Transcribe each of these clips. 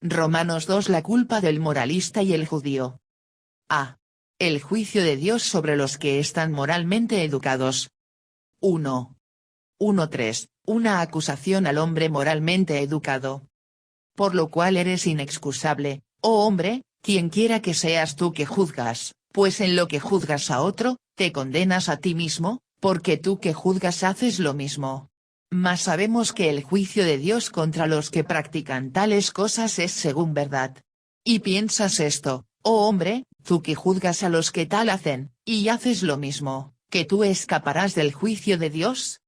Romanos 2. La culpa del moralista y el judío. A. El juicio de Dios sobre los que están moralmente educados. 1. 1.3. Una acusación al hombre moralmente educado. Por lo cual eres inexcusable, oh hombre, quienquiera que seas tú que juzgas, pues en lo que juzgas a otro, te condenas a ti mismo, porque tú que juzgas haces lo mismo. Mas sabemos que el juicio de Dios contra los que practican tales cosas es según verdad. ¿Y piensas esto, oh hombre, tú que juzgas a los que tal hacen, y haces lo mismo, que tú escaparás del juicio de Dios?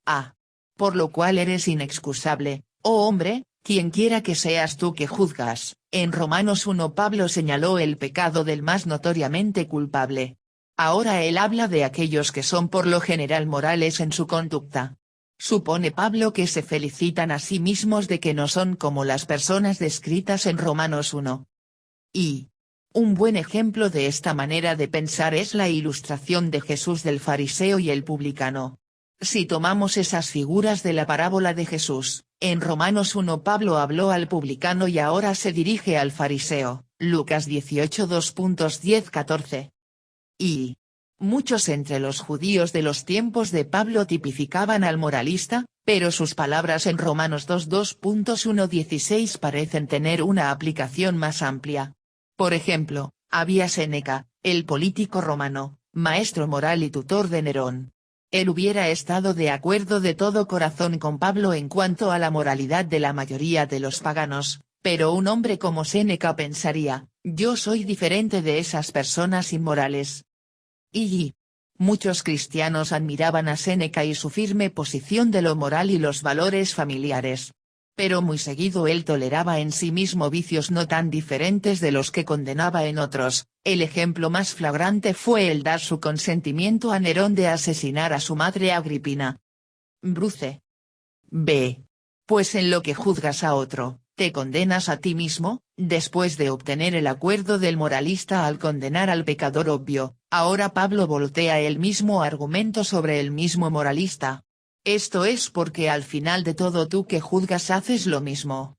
A. Por lo cual eres inexcusable, oh hombre, quienquiera que seas tú que juzgas. En Romanos 1 Pablo señaló el pecado del más notoriamente culpable. Ahora él habla de aquellos que son por lo general morales en su conducta. Supone Pablo que se felicitan a sí mismos de que no son como las personas descritas en Romanos 1. Y un buen ejemplo de esta manera de pensar es la ilustración de Jesús del fariseo y el publicano. Si tomamos esas figuras de la parábola de Jesús, en Romanos 1 Pablo habló al publicano y ahora se dirige al fariseo, Lucas 18 2.10-14. Y muchos entre los judíos de los tiempos de Pablo tipificaban al moralista, pero sus palabras en Romanos 2 2.1-16 parecen tener una aplicación más amplia. Por ejemplo, había Séneca, el político romano, maestro moral y tutor de Nerón. Él hubiera estado de acuerdo de todo corazón con Pablo en cuanto a la moralidad de la mayoría de los paganos, pero un hombre como Séneca pensaría, yo soy diferente de esas personas inmorales. Y muchos cristianos admiraban a Séneca y su firme posición de lo moral y los valores familiares. Pero muy seguido él toleraba en sí mismo vicios no tan diferentes de los que condenaba en otros. El ejemplo más flagrante fue el dar su consentimiento a Nerón de asesinar a su madre Agripina. Bruce. B. Pues en lo que juzgas a otro, te condenas a ti mismo. Después de obtener el acuerdo del moralista al condenar al pecador obvio, ahora Pablo voltea el mismo argumento sobre el mismo moralista. Esto es porque al final de todo tú que juzgas haces lo mismo.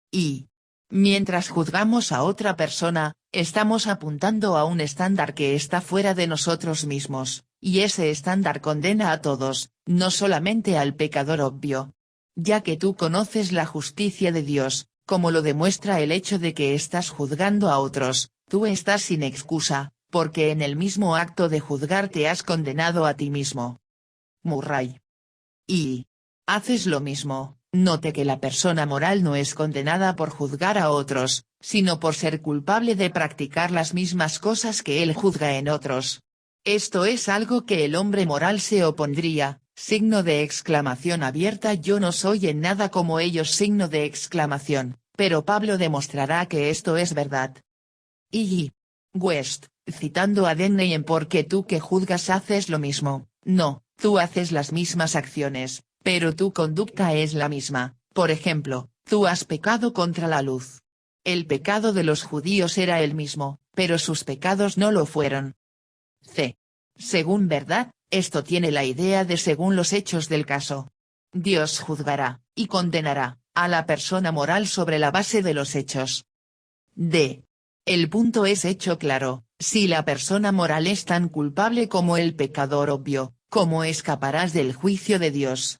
Y mientras juzgamos a otra persona, estamos apuntando a un estándar que está fuera de nosotros mismos, y ese estándar condena a todos, no solamente al pecador obvio. Ya que tú conoces la justicia de Dios, como lo demuestra el hecho de que estás juzgando a otros, tú estás sin excusa, porque en el mismo acto de juzgar te has condenado a ti mismo. Murray. Y haces lo mismo. Note que la persona moral no es condenada por juzgar a otros, sino por ser culpable de practicar las mismas cosas que él juzga en otros. Esto es algo que el hombre moral se opondría, signo de exclamación abierta. Yo no soy en nada como ellos, signo de exclamación, pero Pablo demostrará que esto es verdad. Y West, citando a Denney en porque tú que juzgas haces lo mismo, no, tú haces las mismas acciones, pero tu conducta es la misma. Por ejemplo, tú has pecado contra la luz. El pecado de los judíos era el mismo, pero sus pecados no lo fueron. C. Según verdad, esto tiene la idea de según los hechos del caso. Dios juzgará, y condenará, a la persona moral sobre la base de los hechos. D. El punto es hecho claro, si la persona moral es tan culpable como el pecador obvio, ¿cómo escaparás del juicio de Dios?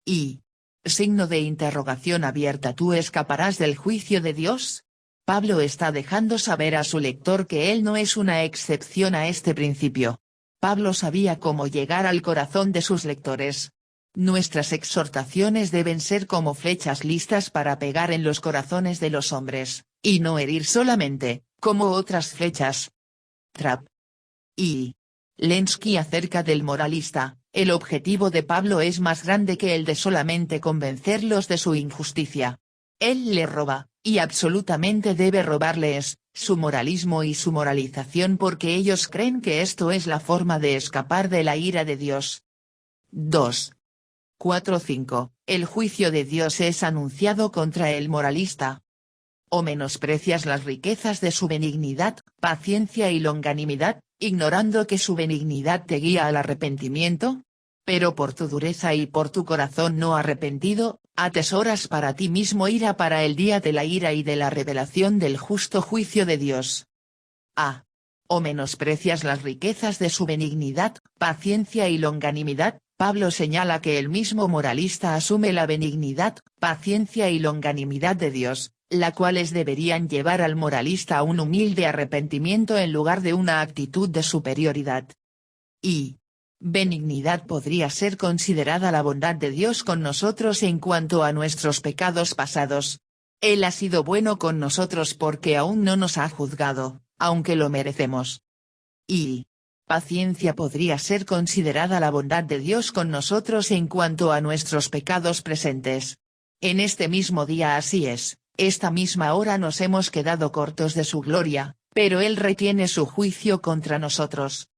Y signo de interrogación abierta. ¿Tú escaparás del juicio de Dios? Pablo está dejando saber a su lector que él no es una excepción a este principio. Pablo sabía cómo llegar al corazón de sus lectores. Nuestras exhortaciones deben ser como flechas listas para pegar en los corazones de los hombres, y no herir solamente, como otras flechas. Trapp. Y Lenski acerca del moralista. El objetivo de Pablo es más grande que el de solamente convencerlos de su injusticia. Él le roba, y absolutamente debe robarles, su moralismo y su moralización porque ellos creen que esto es la forma de escapar de la ira de Dios. 2. 4-5. El juicio de Dios es anunciado contra el moralista. ¿O menosprecias las riquezas de su benignidad, paciencia y longanimidad, ignorando que su benignidad te guía al arrepentimiento? Pero por tu dureza y por tu corazón no arrepentido, Atesoras para ti mismo ira para el día de la ira y de la revelación del justo juicio de Dios. A. O menosprecias las riquezas de su benignidad, paciencia y longanimidad. Pablo señala que el mismo moralista asume la benignidad, paciencia y longanimidad de Dios, las cuales deberían llevar al moralista a un humilde arrepentimiento en lugar de una actitud de superioridad. Y benignidad podría ser considerada la bondad de Dios con nosotros en cuanto a nuestros pecados pasados. Él ha sido bueno con nosotros porque aún no nos ha juzgado, aunque lo merecemos. Y paciencia podría ser considerada la bondad de Dios con nosotros en cuanto a nuestros pecados presentes. En este mismo día así es, esta misma hora nos hemos quedado cortos de su gloria, pero Él retiene su juicio contra nosotros.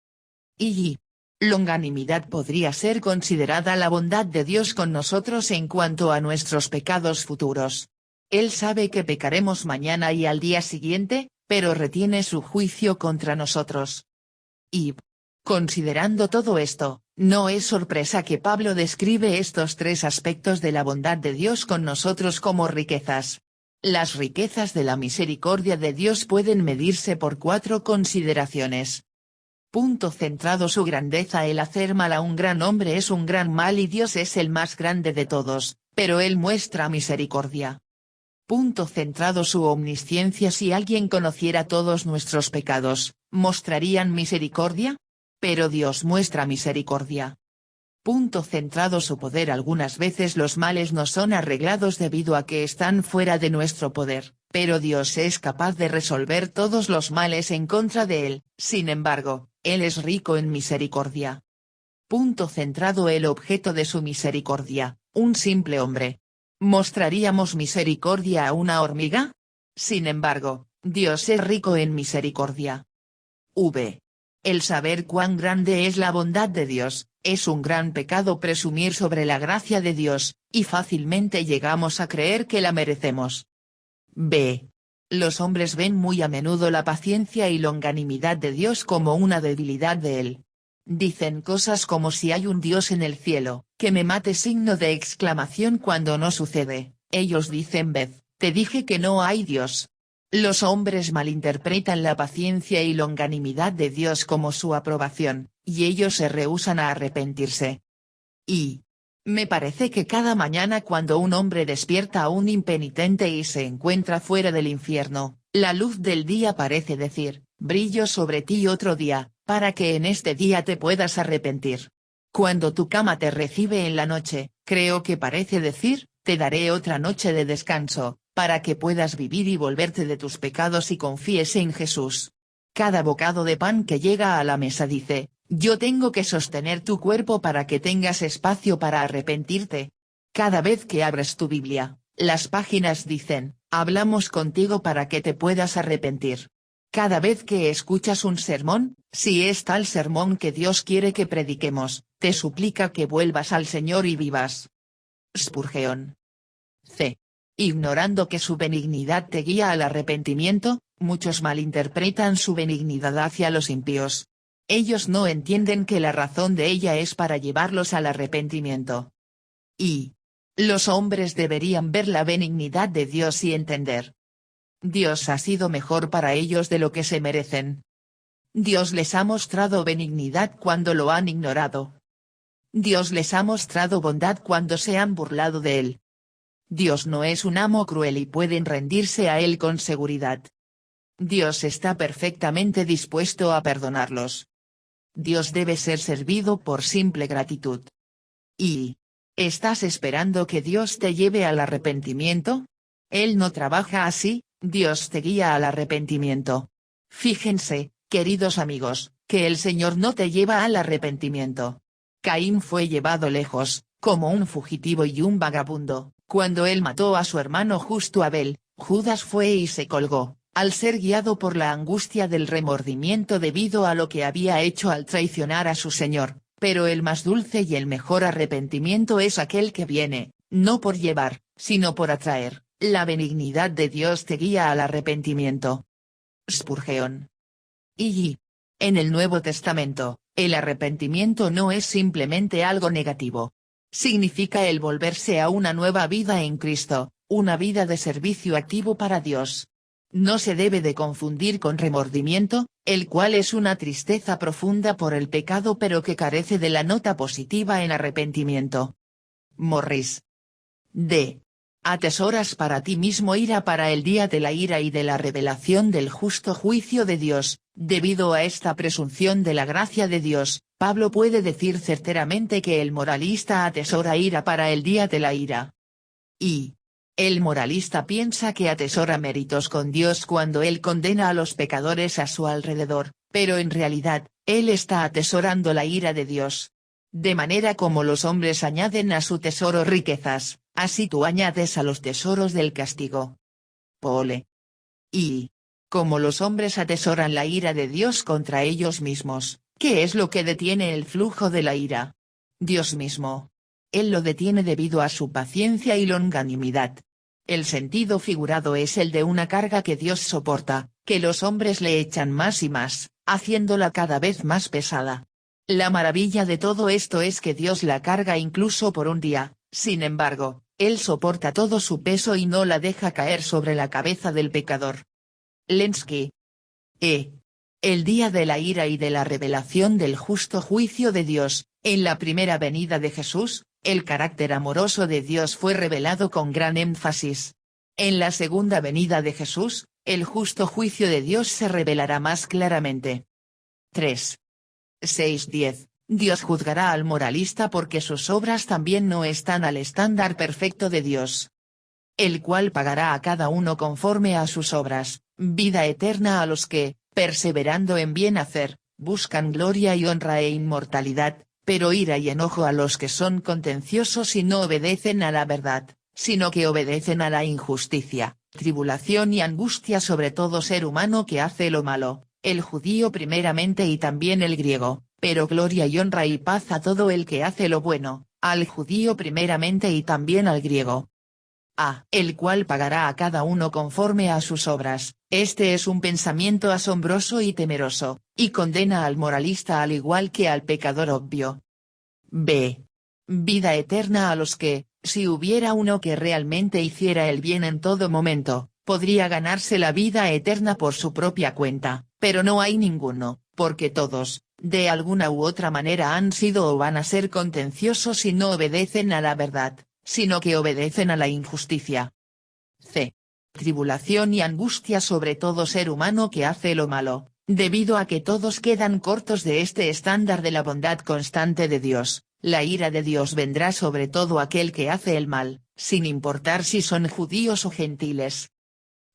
Y longanimidad podría ser considerada la bondad de Dios con nosotros en cuanto a nuestros pecados futuros. Él sabe que pecaremos mañana y al día siguiente, pero retiene su juicio contra nosotros. Y considerando todo esto, no es sorpresa que Pablo describe estos tres aspectos de la bondad de Dios con nosotros como riquezas. Las riquezas de la misericordia de Dios pueden medirse por 4 consideraciones. Punto centrado su grandeza. El hacer mal a un gran hombre es un gran mal y Dios es el más grande de todos, pero Él muestra misericordia. Punto centrado su omnisciencia. Si alguien conociera todos nuestros pecados, ¿mostrarían misericordia? Pero Dios muestra misericordia. Punto centrado su poder. Algunas veces los males no son arreglados debido a que están fuera de nuestro poder, pero Dios es capaz de resolver todos los males en contra de Él. Sin embargo, Él es rico en misericordia. Punto centrado el objeto de su misericordia, un simple hombre. ¿Mostraríamos misericordia a una hormiga? Sin embargo, Dios es rico en misericordia. El saber cuán grande es la bondad de Dios, es un gran pecado presumir sobre la gracia de Dios, y fácilmente llegamos a creer que la merecemos. Los hombres ven muy a menudo la paciencia y longanimidad de Dios como una debilidad de Él. Dicen cosas como si hay un Dios en el cielo, que me mate signo de exclamación cuando no sucede. Ellos dicen te dije que no hay Dios. Los hombres malinterpretan la paciencia y longanimidad de Dios como su aprobación, y ellos se rehúsan a arrepentirse. Y me parece que cada mañana cuando un hombre despierta a un impenitente y se encuentra fuera del infierno, la luz del día parece decir, brillo sobre ti otro día, para que en este día te puedas arrepentir. Cuando tu cama te recibe en la noche, creo que parece decir, te daré otra noche de descanso, para que puedas vivir y volverte de tus pecados y confíes en Jesús. Cada bocado de pan que llega a la mesa dice, yo tengo que sostener tu cuerpo para que tengas espacio para arrepentirte. Cada vez que abres tu Biblia, las páginas dicen, hablamos contigo para que te puedas arrepentir. Cada vez que escuchas un sermón, si es tal sermón que Dios quiere que prediquemos, te suplica que vuelvas al Señor y vivas. Spurgeon. Ignorando que su benignidad te guía al arrepentimiento, muchos malinterpretan su benignidad hacia los impíos. Ellos no entienden que la razón de ella es para llevarlos al arrepentimiento. Y los hombres deberían ver la benignidad de Dios y entender. Dios ha sido mejor para ellos de lo que se merecen. Dios les ha mostrado benignidad cuando lo han ignorado. Dios les ha mostrado bondad cuando se han burlado de Él. Dios no es un amo cruel y pueden rendirse a Él con seguridad. Dios está perfectamente dispuesto a perdonarlos. Dios debe ser servido por simple gratitud. ¿Y estás esperando que Dios te lleve al arrepentimiento? Él no trabaja así, Dios te guía al arrepentimiento. Fíjense, queridos amigos, que el Señor no te lleva al arrepentimiento. Caín fue llevado lejos, como un fugitivo y un vagabundo, cuando él mató a su hermano justo Abel. Judas fue y se colgó, al ser guiado por la angustia del remordimiento debido a lo que había hecho al traicionar a su Señor, pero el más dulce y el mejor arrepentimiento es aquel que viene, no por llevar, sino por atraer. La benignidad de Dios te guía al arrepentimiento. Spurgeon. Y en el Nuevo Testamento, el arrepentimiento no es simplemente algo negativo. significa el volverse a una nueva vida en Cristo, una vida de servicio activo para Dios. No se debe de confundir con remordimiento, el cual es una tristeza profunda por el pecado pero que carece de la nota positiva en arrepentimiento. Morris. D. Atesoras para ti mismo ira para el día de la ira y de la revelación del justo juicio de Dios. Debido a esta presunción de la gracia de Dios, Pablo puede decir certeramente que el moralista atesora ira para el día de la ira. Y el moralista piensa que atesora méritos con Dios cuando él condena a los pecadores a su alrededor, pero en realidad, él está atesorando la ira de Dios. De manera como los hombres añaden a su tesoro riquezas, así tú añades a los tesoros del castigo. Pole. Y como los hombres atesoran la ira de Dios contra ellos mismos, ¿qué es lo que detiene el flujo de la ira? Dios mismo. Él lo detiene debido a su paciencia y longanimidad. El sentido figurado es el de una carga que Dios soporta, que los hombres le echan más y más, haciéndola cada vez más pesada. La maravilla de todo esto es que Dios la carga incluso por un día, sin embargo, Él soporta todo su peso y no la deja caer sobre la cabeza del pecador. Lenski. El día de la ira y de la revelación del justo juicio de Dios, en la primera venida de Jesús, el carácter amoroso de Dios fue revelado con gran énfasis. En la segunda venida de Jesús, el justo juicio de Dios se revelará más claramente. 3. 6:10. Dios juzgará al moralista porque sus obras también no están al estándar perfecto de Dios, el cual pagará a cada uno conforme a sus obras, vida eterna a los que, perseverando en bien hacer, buscan gloria y honra e inmortalidad, pero ira y enojo a los que son contenciosos y no obedecen a la verdad, sino que obedecen a la injusticia, tribulación y angustia sobre todo ser humano que hace lo malo, el judío primeramente y también el griego, pero gloria y honra y paz a todo el que hace lo bueno, al judío primeramente y también al griego. El cual pagará a cada uno conforme a sus obras. Este es un pensamiento asombroso y temeroso, y condena al moralista al igual que al pecador obvio. B. Vida eterna a los que, si hubiera uno que realmente hiciera el bien en todo momento, podría ganarse la vida eterna por su propia cuenta, pero no hay ninguno, porque todos, de alguna u otra manera han sido o van a ser contenciosos y no obedecen a la verdad, sino que obedecen a la injusticia. C. Tribulación y angustia sobre todo ser humano que hace lo malo, debido a que todos quedan cortos de este estándar de la bondad constante de Dios, la ira de Dios vendrá sobre todo aquel que hace el mal, sin importar si son judíos o gentiles.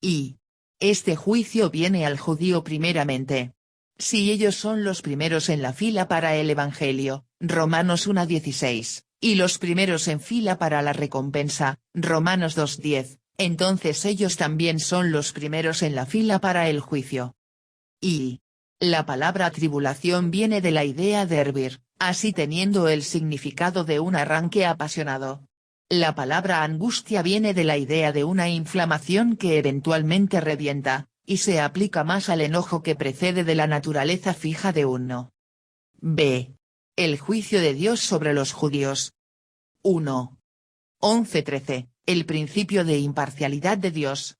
Y este juicio viene al judío primeramente. Si ellos son los primeros en la fila para el Evangelio, Romanos 1:16, y los primeros en fila para la recompensa, Romanos 2:10, entonces ellos también son los primeros en la fila para el juicio. Y la palabra tribulación viene de la idea de hervir, así teniendo el significado de un arranque apasionado. La palabra angustia viene de la idea de una inflamación que eventualmente revienta, y se aplica más al enojo que precede de la naturaleza fija de uno. B. El juicio de Dios sobre los judíos. 1. 11:13, el principio de imparcialidad de Dios.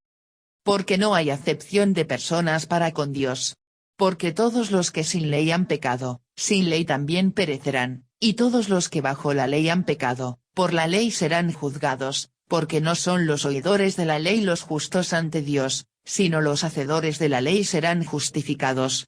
Porque no hay acepción de personas para con Dios. Porque todos los que sin ley han pecado, sin ley también perecerán, y todos los que bajo la ley han pecado, por la ley serán juzgados, porque no son los oidores de la ley los justos ante Dios, sino los hacedores de la ley serán justificados.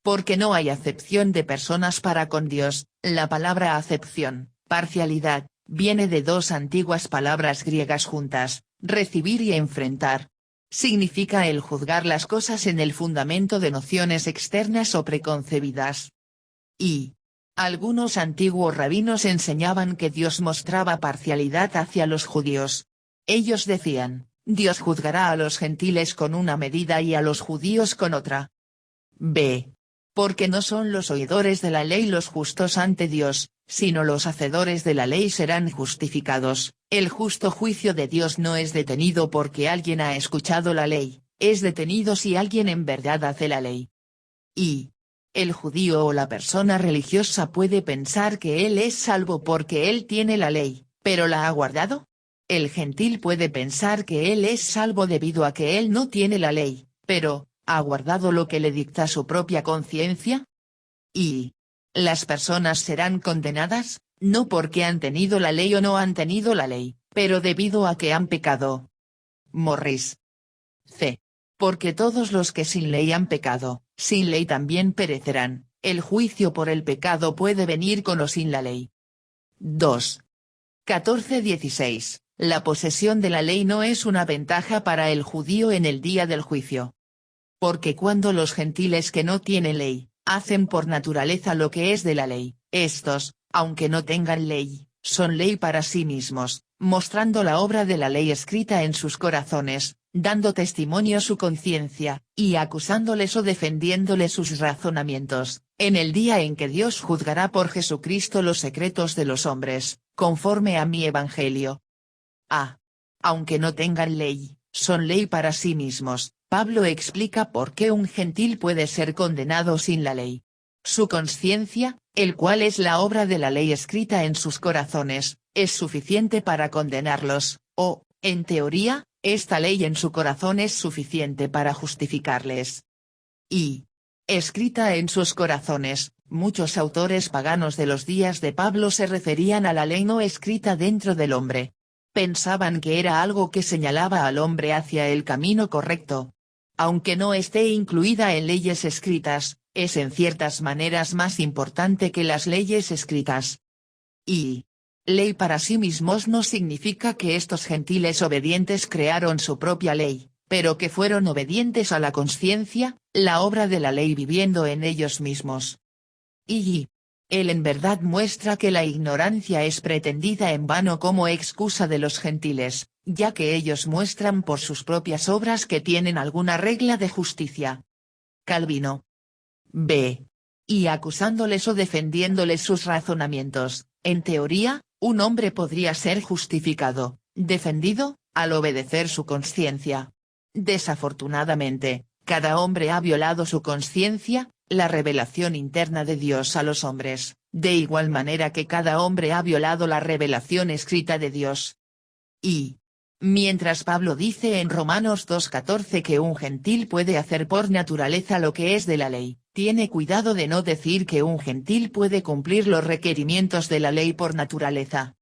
Porque no hay acepción de personas para con Dios. La palabra acepción, parcialidad, viene de dos antiguas palabras griegas juntas, recibir y enfrentar. Significa el juzgar las cosas en el fundamento de nociones externas o preconcebidas. Y algunos antiguos rabinos enseñaban que Dios mostraba parcialidad hacia los judíos. Ellos decían, Dios juzgará a los gentiles con una medida y a los judíos con otra. B. Porque no son los oidores de la ley los justos ante Dios, sino los hacedores de la ley serán justificados. El justo juicio de Dios no es detenido porque alguien ha escuchado la ley, es detenido si alguien en verdad hace la ley. Y El judío o la persona religiosa puede pensar que él es salvo porque él tiene la ley, pero ¿la ha guardado? El gentil puede pensar que él es salvo debido a que él no tiene la ley, pero ¿ha guardado lo que le dicta su propia conciencia? Y las personas serán condenadas, no porque han tenido la ley o no han tenido la ley, pero debido a que han pecado. Morris. C. Porque todos los que sin ley han pecado, sin ley también perecerán. El juicio por el pecado puede venir con o sin la ley. 2. 14:16. La posesión de la ley no es una ventaja para el judío en el día del juicio. Porque cuando los gentiles que no tienen ley, hacen por naturaleza lo que es de la ley, estos, aunque no tengan ley, son ley para sí mismos, mostrando la obra de la ley escrita en sus corazones, dando testimonio su conciencia, y acusándoles o defendiéndoles sus razonamientos, en el día en que Dios juzgará por Jesucristo los secretos de los hombres, conforme a mi evangelio. A. Aunque no tengan ley, son ley para sí mismos. Pablo explica por qué un gentil puede ser condenado sin la ley. Su conciencia, el cual es la obra de la ley escrita en sus corazones, es suficiente para condenarlos, o, en teoría, esta ley en su corazón es suficiente para justificarles. Y, escrita en sus corazones, muchos autores paganos de los días de Pablo se referían a la ley no escrita dentro del hombre. Pensaban que era algo que señalaba al hombre hacia el camino correcto. Aunque no esté incluida en leyes escritas, es en ciertas maneras más importante que las leyes escritas. Y ley para sí mismos no significa que estos gentiles obedientes crearon su propia ley, pero que fueron obedientes a la conciencia, la obra de la ley viviendo en ellos mismos. Y él en verdad muestra que la ignorancia es pretendida en vano como excusa de los gentiles, ya que ellos muestran por sus propias obras que tienen alguna regla de justicia. Calvino. B. Y acusándoles o defendiéndoles sus razonamientos, en teoría, un hombre podría ser justificado, defendido, al obedecer su conciencia. Desafortunadamente, cada hombre ha violado su conciencia, la revelación interna de Dios a los hombres, de igual manera que cada hombre ha violado la revelación escrita de Dios. Y mientras Pablo dice en Romanos 2:14 que un gentil puede hacer por naturaleza lo que es de la ley, tiene cuidado de no decir que un gentil puede cumplir los requerimientos de la ley por naturaleza.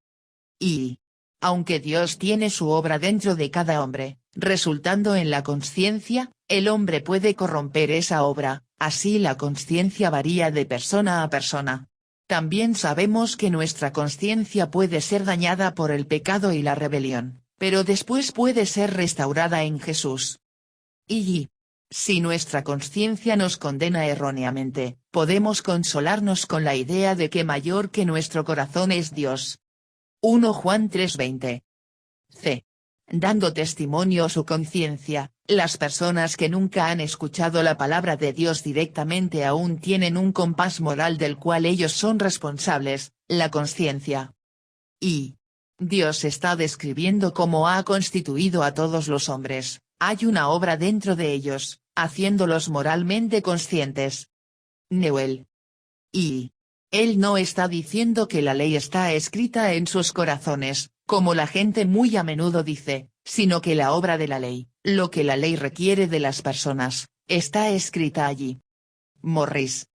Y aunque Dios tiene su obra dentro de cada hombre, resultando en la conciencia, el hombre puede corromper esa obra, así la conciencia varía de persona a persona. También sabemos que nuestra conciencia puede ser dañada por el pecado y la rebelión, pero después puede ser restaurada en Jesús. Y si nuestra conciencia nos condena erróneamente, podemos consolarnos con la idea de que mayor que nuestro corazón es Dios. 1 Juan 3:20. C. Dando testimonio a su conciencia, las personas que nunca han escuchado la palabra de Dios directamente aún tienen un compás moral del cual ellos son responsables, la conciencia. Y Dios está describiendo cómo ha constituido a todos los hombres, hay una obra dentro de ellos, haciéndolos moralmente conscientes. Newell. Y él no está diciendo que la ley está escrita en sus corazones, como la gente muy a menudo dice, sino que la obra de la ley, lo que la ley requiere de las personas, está escrita allí. Morris.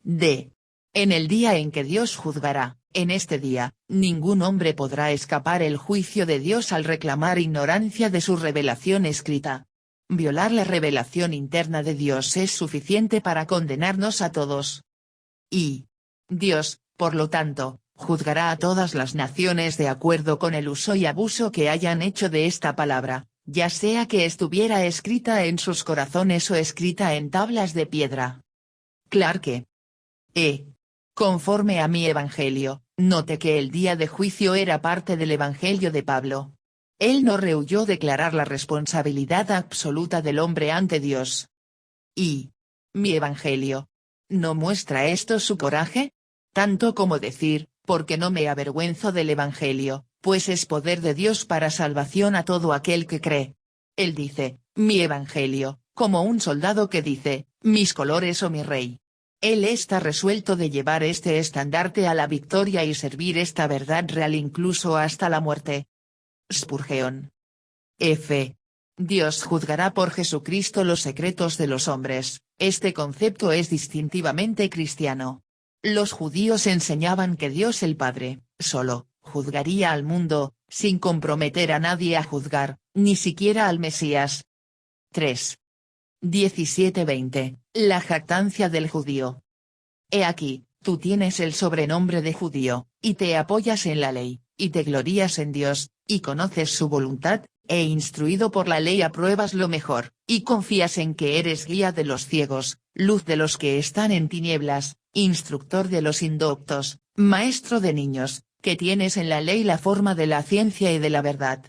D. En el día en que Dios juzgará, en este día, ningún hombre podrá escapar el juicio de Dios al reclamar ignorancia de su revelación escrita. Violar la revelación interna de Dios es suficiente para condenarnos a todos. Y Dios, por lo tanto, juzgará a todas las naciones de acuerdo con el uso y abuso que hayan hecho de esta palabra, ya sea que estuviera escrita en sus corazones o escrita en tablas de piedra. Clarke. Conforme a mi evangelio, note que el día de juicio era parte del evangelio de Pablo. Él no rehuyó declarar la responsabilidad absoluta del hombre ante Dios. Y mi evangelio. ¿No muestra esto su coraje? Tanto como decir, porque no me avergüenzo del evangelio, pues es poder de Dios para salvación a todo aquel que cree. Él dice, mi evangelio, como un soldado que dice, mis colores o mi rey. Él está resuelto de llevar este estandarte a la victoria y servir esta verdad real incluso hasta la muerte. Spurgeon. F. Dios juzgará por Jesucristo los secretos de los hombres. Este concepto es distintivamente cristiano. Los judíos enseñaban que Dios el Padre, solo, juzgaría al mundo, sin comprometer a nadie a juzgar, ni siquiera al Mesías. 3. 17-20. La jactancia del judío. He aquí, tú tienes el sobrenombre de judío, y te apoyas en la ley, y te glorías en Dios, y conoces su voluntad, e instruido por la ley apruebas lo mejor, y confías en que eres guía de los ciegos, luz de los que están en tinieblas, instructor de los indoctos, maestro de niños, que tienes en la ley la forma de la ciencia y de la verdad.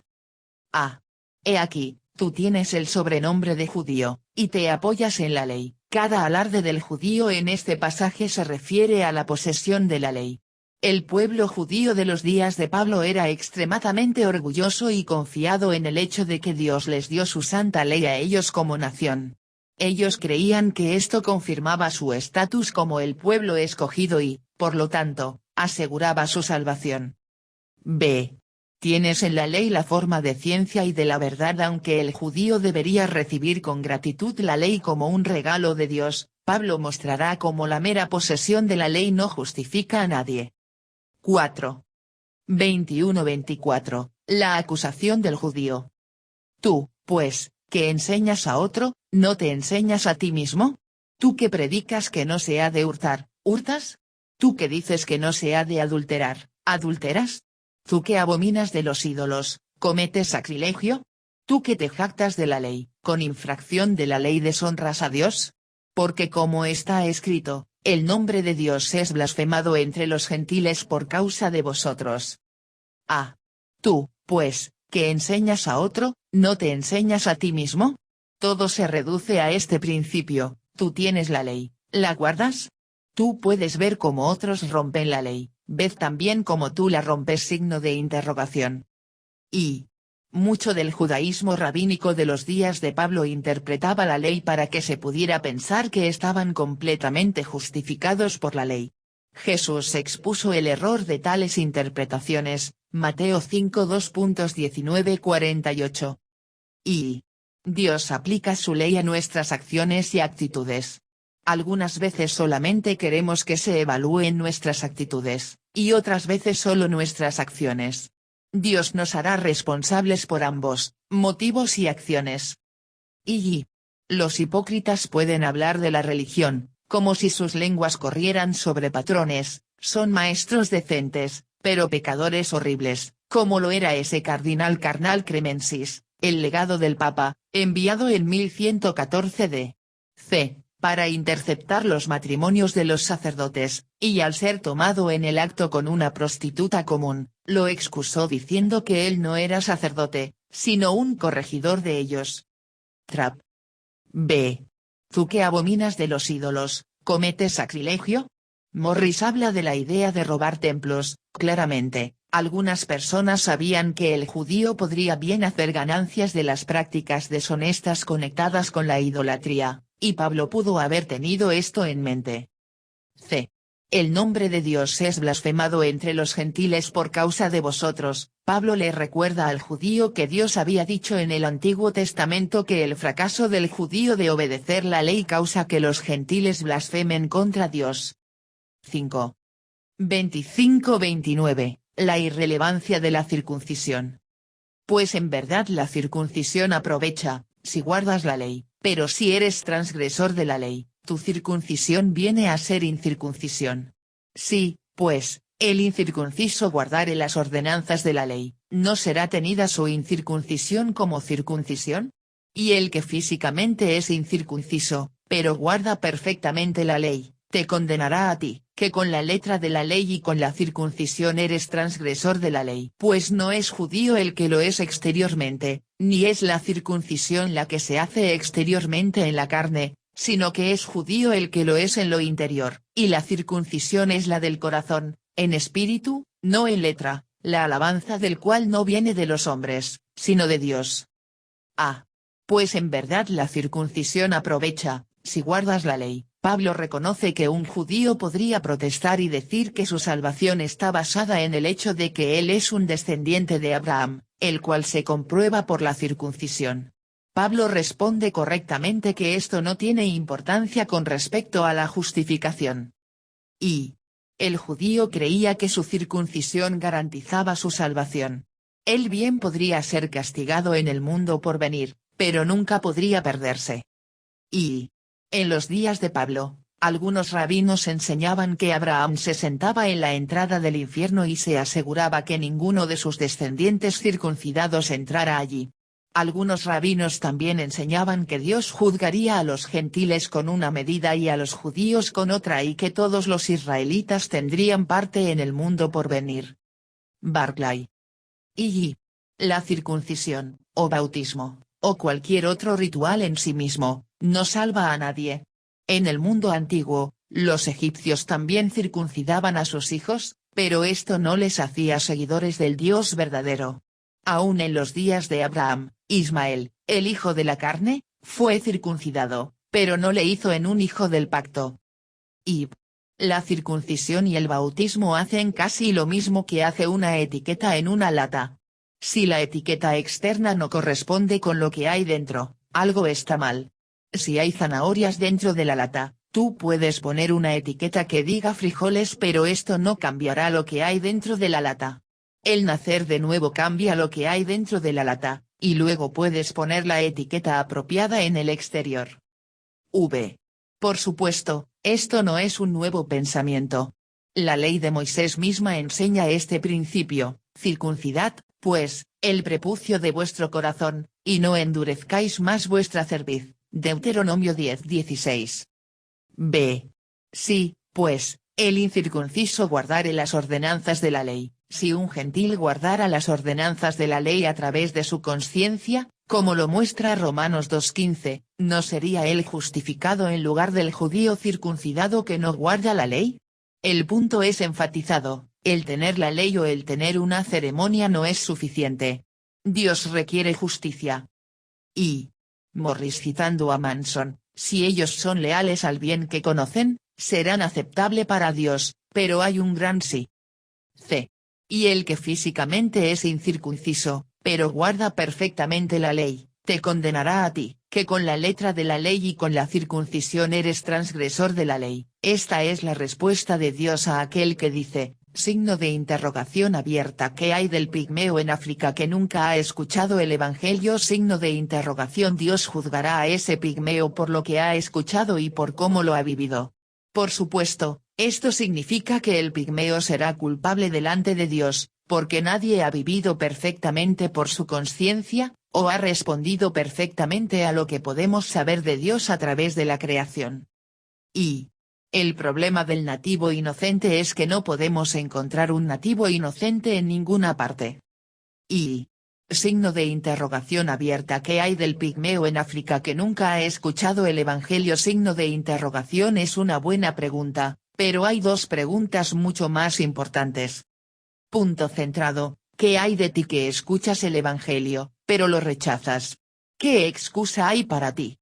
A. He aquí, tú tienes el sobrenombre de judío, y te apoyas en la ley. Cada alarde del judío en este pasaje se refiere a la posesión de la ley. El pueblo judío de los días de Pablo era extremadamente orgulloso y confiado en el hecho de que Dios les dio su santa ley a ellos como nación. Ellos creían que esto confirmaba su estatus como el pueblo escogido y, por lo tanto, aseguraba su salvación. B. Tienes en la ley la forma de ciencia y de la verdad. Aunque el judío debería recibir con gratitud la ley como un regalo de Dios, Pablo mostrará cómo la mera posesión de la ley no justifica a nadie. 4. 21-24. La acusación del judío. Tú, pues, que enseñas a otro, ¿no te enseñas a ti mismo? Tú que predicas que no se ha de hurtar, ¿hurtas? Tú que dices que no se ha de adulterar, ¿adulteras? Tú que abominas de los ídolos, ¿cometes sacrilegio? Tú que te jactas de la ley, ¿con infracción de la ley deshonras a Dios? Porque como está escrito, el nombre de Dios es blasfemado entre los gentiles por causa de vosotros. A. Tú, pues, que enseñas a otro, ¿no te enseñas a ti mismo? Todo se reduce a este principio: tú tienes la ley, ¿la guardas? Tú puedes ver cómo otros rompen la ley, ved también cómo tú la rompes. Signo de interrogación. Y mucho del judaísmo rabínico de los días de Pablo interpretaba la ley para que se pudiera pensar que estaban completamente justificados por la ley. Jesús expuso el error de tales interpretaciones, Mateo 5 2.19-48. Y Dios aplica su ley a nuestras acciones y actitudes. Algunas veces solamente queremos que se evalúen nuestras actitudes, y otras veces solo nuestras acciones. Dios nos hará responsables por ambos, motivos y acciones. Y los hipócritas pueden hablar de la religión, como si sus lenguas corrieran sobre patrones, son maestros decentes, pero pecadores horribles, como lo era ese cardenal carnal Cremensis, el legado del Papa, enviado en 1114 d.C., para interceptar los matrimonios de los sacerdotes, y al ser tomado en el acto con una prostituta común, lo excusó diciendo que él no era sacerdote, sino un corregidor de ellos. Trap. B. Tú que abominas de los ídolos, ¿cometes sacrilegio? Morris habla de la idea de robar templos. Claramente, algunas personas sabían que el judío podría bien hacer ganancias de las prácticas deshonestas conectadas con la idolatría, y Pablo pudo haber tenido esto en mente. C. El nombre de Dios es blasfemado entre los gentiles por causa de vosotros. Pablo le recuerda al judío que Dios había dicho en el Antiguo Testamento que el fracaso del judío de obedecer la ley causa que los gentiles blasfemen contra Dios. 5. 25-29. La irrelevancia de la circuncisión. Pues en verdad la circuncisión aprovecha, si guardas la ley, pero si eres transgresor de la ley, tu circuncisión viene a ser incircuncisión. Sí, pues, el incircunciso guardare las ordenanzas de la ley, ¿no será tenida su incircuncisión como circuncisión? Y el que físicamente es incircunciso, pero guarda perfectamente la ley, te condenará a ti, que con la letra de la ley y con la circuncisión eres transgresor de la ley. Pues no es judío el que lo es exteriormente, ni es la circuncisión la que se hace exteriormente en la carne, sino que es judío el que lo es en lo interior, y la circuncisión es la del corazón, en espíritu, no en letra, la alabanza del cual no viene de los hombres, sino de Dios. A. Pues en verdad la circuncisión aprovecha, si guardas la ley, Pablo reconoce que un judío podría protestar y decir que su salvación está basada en el hecho de que él es un descendiente de Abraham, el cual se comprueba por la circuncisión. Pablo responde correctamente que esto no tiene importancia con respecto a la justificación. Y el judío creía que su circuncisión garantizaba su salvación. Él bien podría ser castigado en el mundo por venir, pero nunca podría perderse. Y en los días de Pablo, algunos rabinos enseñaban que Abraham se sentaba en la entrada del infierno y se aseguraba que ninguno de sus descendientes circuncidados entrara allí. Algunos rabinos también enseñaban que Dios juzgaría a los gentiles con una medida y a los judíos con otra y que todos los israelitas tendrían parte en el mundo por venir. Barclay. Y la circuncisión, o bautismo, o cualquier otro ritual en sí mismo, no salva a nadie. En el mundo antiguo, los egipcios también circuncidaban a sus hijos, pero esto no les hacía seguidores del Dios verdadero. Aún en los días de Abraham, Ismael, el hijo de la carne, fue circuncidado, pero no le hizo en un hijo del pacto. Y la circuncisión y el bautismo hacen casi lo mismo que hace una etiqueta en una lata. Si la etiqueta externa no corresponde con lo que hay dentro, algo está mal. Si hay zanahorias dentro de la lata, tú puedes poner una etiqueta que diga frijoles, pero esto no cambiará lo que hay dentro de la lata. El nacer de nuevo cambia lo que hay dentro de la lata, y luego puedes poner la etiqueta apropiada en el exterior. Por supuesto, esto no es un nuevo pensamiento. La ley de Moisés misma enseña este principio: circuncidad, pues, el prepucio de vuestro corazón, y no endurezcáis más vuestra cerviz. Deuteronomio 10:16. Sí, pues, el incircunciso guardare las ordenanzas de la ley. Si un gentil guardara las ordenanzas de la ley a través de su conciencia, como lo muestra Romanos 2:15, ¿no sería él justificado en lugar del judío circuncidado que no guarda la ley? El punto es enfatizado: el tener la ley o el tener una ceremonia no es suficiente. Dios requiere justicia. Y Morris, citando a Manson, si ellos son leales al bien que conocen, serán aceptable para Dios, pero hay un gran sí. Y el que físicamente es incircunciso, pero guarda perfectamente la ley, te condenará a ti, que con la letra de la ley y con la circuncisión eres transgresor de la ley. Esta es la respuesta de Dios a aquel que dice, signo de interrogación abierta: ¿qué hay del pigmeo en África que nunca ha escuchado el evangelio? Signo de interrogación. Dios juzgará a ese pigmeo por lo que ha escuchado y por cómo lo ha vivido. Por supuesto, esto significa que el pigmeo será culpable delante de Dios, porque nadie ha vivido perfectamente por su conciencia, o ha respondido perfectamente a lo que podemos saber de Dios a través de la creación. Y el problema del nativo inocente es que no podemos encontrar un nativo inocente en ninguna parte. Y signo de interrogación abierta: ¿qué hay del pigmeo en África que nunca ha escuchado el evangelio? Signo de interrogación es una buena pregunta, pero hay dos preguntas mucho más importantes. Punto centrado: ¿qué hay de ti que escuchas el evangelio, pero lo rechazas? ¿Qué excusa hay para ti?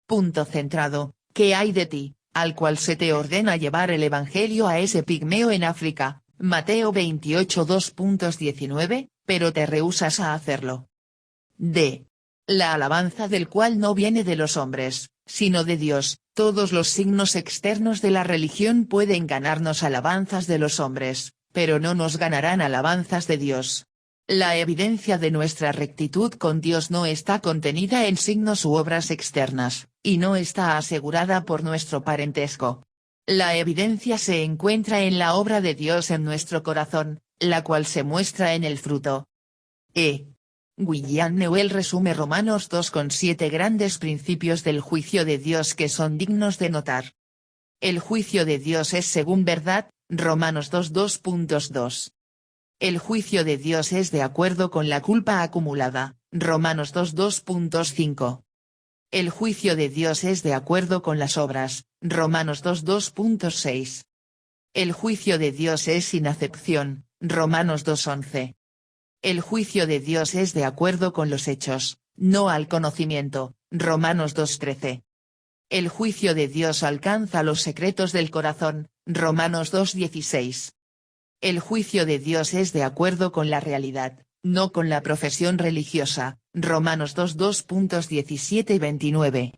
Punto centrado: ¿qué hay de ti, al cual se te ordena llevar el evangelio a ese pigmeo en África? Mateo 28:2.19, pero te rehusas a hacerlo. La alabanza del cual no viene de los hombres, sino de Dios. Todos los signos externos de la religión pueden ganarnos alabanzas de los hombres, pero no nos ganarán alabanzas de Dios. La evidencia de nuestra rectitud con Dios no está contenida en signos u obras externas, y no está asegurada por nuestro parentesco. La evidencia se encuentra en la obra de Dios en nuestro corazón, la cual se muestra en el fruto. William Newell resume Romanos 2 con 7 grandes principios del juicio de Dios que son dignos de notar. El juicio de Dios es según verdad, Romanos 2:2.2. El juicio de Dios es de acuerdo con la culpa acumulada, Romanos 2:2.5. El juicio de Dios es de acuerdo con las obras, Romanos 2:2.6. El juicio de Dios es sin acepción, Romanos 2:11. El juicio de Dios es de acuerdo con los hechos, no al conocimiento, Romanos 2:13. El juicio de Dios alcanza los secretos del corazón, Romanos 2:16. El juicio de Dios es de acuerdo con la realidad, no con la profesión religiosa, Romanos 2:17 y 29.